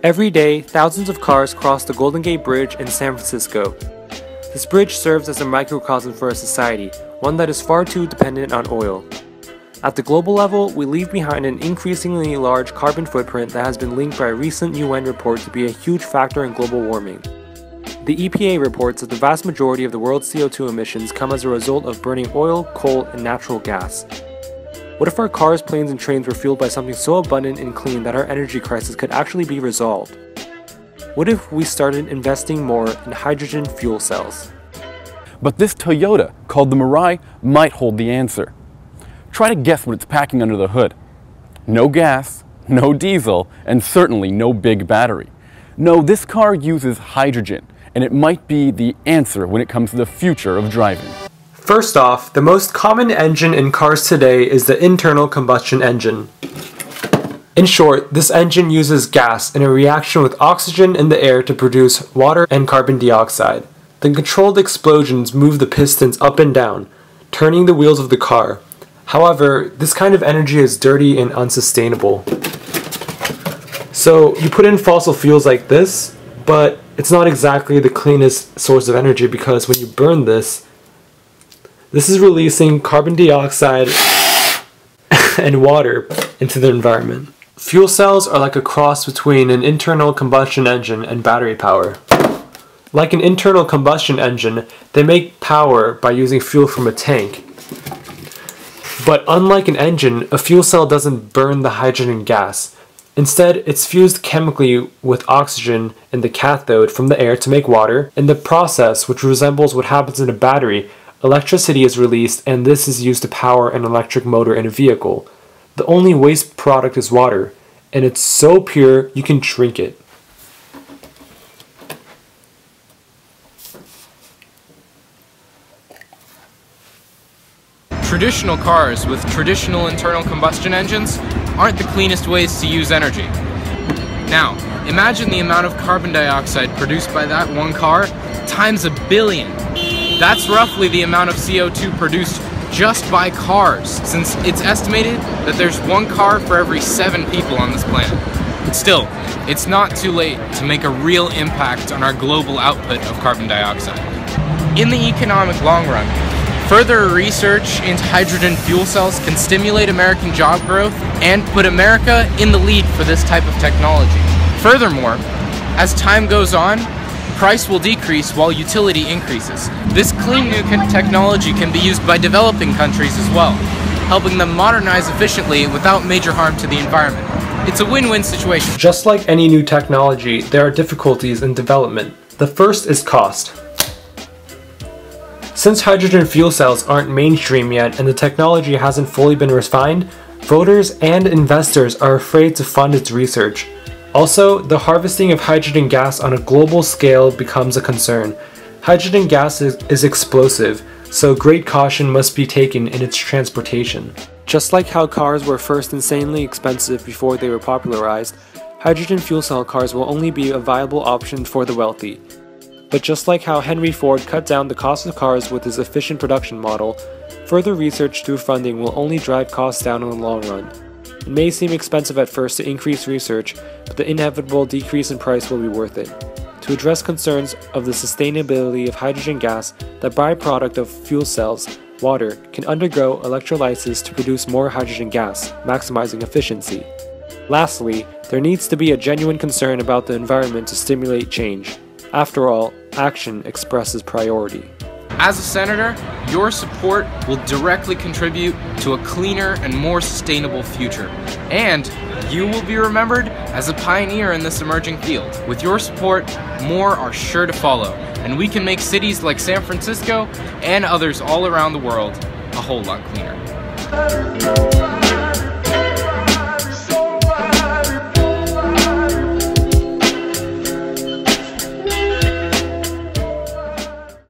Every day, thousands of cars cross the Golden Gate Bridge in San Francisco. This bridge serves as a microcosm for our society, one that is far too dependent on oil. At the global level, we leave behind an increasingly large carbon footprint that has been linked by a recent UN report to be a huge factor in global warming. The EPA reports that the vast majority of the world's CO2 emissions come as a result of burning oil, coal, and natural gas. What if our cars, planes, and trains were fueled by something so abundant and clean that our energy crisis could actually be resolved? What if we started investing more in hydrogen fuel cells? But this Toyota, called the Mirai, might hold the answer. Try to guess what it's packing under the hood. No gas, no diesel, and certainly no big battery. No, this car uses hydrogen, and it might be the answer when it comes to the future of driving. First off, the most common engine in cars today is the internal combustion engine. In short, this engine uses gas in a reaction with oxygen in the air to produce water and carbon dioxide. The controlled explosions move the pistons up and down, turning the wheels of the car. However, this kind of energy is dirty and unsustainable. So you put in fossil fuels like this, but it's not exactly the cleanest source of energy because when you burn this is releasing carbon dioxide and water into the environment. Fuel cells are like a cross between an internal combustion engine and battery power. Like an internal combustion engine, they make power by using fuel from a tank. But unlike an engine, a fuel cell doesn't burn the hydrogen gas. Instead, it's fused chemically with oxygen in the cathode from the air to make water. In the process, which resembles what happens in a battery, electricity is released, and this is used to power an electric motor in a vehicle. The only waste product is water, and it's so pure you can drink it. Traditional cars with traditional internal combustion engines aren't the cleanest ways to use energy. Now, imagine the amount of carbon dioxide produced by that one car times 1 billion. That's roughly the amount of CO2 produced just by cars, since it's estimated that there's 1 car for every 7 people on this planet. Still, it's not too late to make a real impact on our global output of carbon dioxide. In the economic long run, further research into hydrogen fuel cells can stimulate American job growth and put America in the lead for this type of technology. Furthermore, as time goes on, price will decrease while utility increases. This clean new technology can be used by developing countries as well, helping them modernize efficiently without major harm to the environment. It's a win-win situation. Just like any new technology, there are difficulties in development. The first is cost. Since hydrogen fuel cells aren't mainstream yet and the technology hasn't fully been refined, voters and investors are afraid to fund its research. Also, the harvesting of hydrogen gas on a global scale becomes a concern. Hydrogen gas is explosive, so great caution must be taken in its transportation. Just like how cars were first insanely expensive before they were popularized, hydrogen fuel cell cars will only be a viable option for the wealthy. But just like how Henry Ford cut down the cost of cars with his efficient production model, further research through funding will only drive costs down in the long run. It may seem expensive at first to increase research, but the inevitable decrease in price will be worth it. To address concerns of the sustainability of hydrogen gas, the byproduct of fuel cells, water, can undergo electrolysis to produce more hydrogen gas, maximizing efficiency. Lastly, there needs to be a genuine concern about the environment to stimulate change. After all, action expresses priority. As a senator, your support will directly contribute to a cleaner and more sustainable future. And you will be remembered as a pioneer in this emerging field. With your support, more are sure to follow, and we can make cities like San Francisco and others all around the world a whole lot cleaner.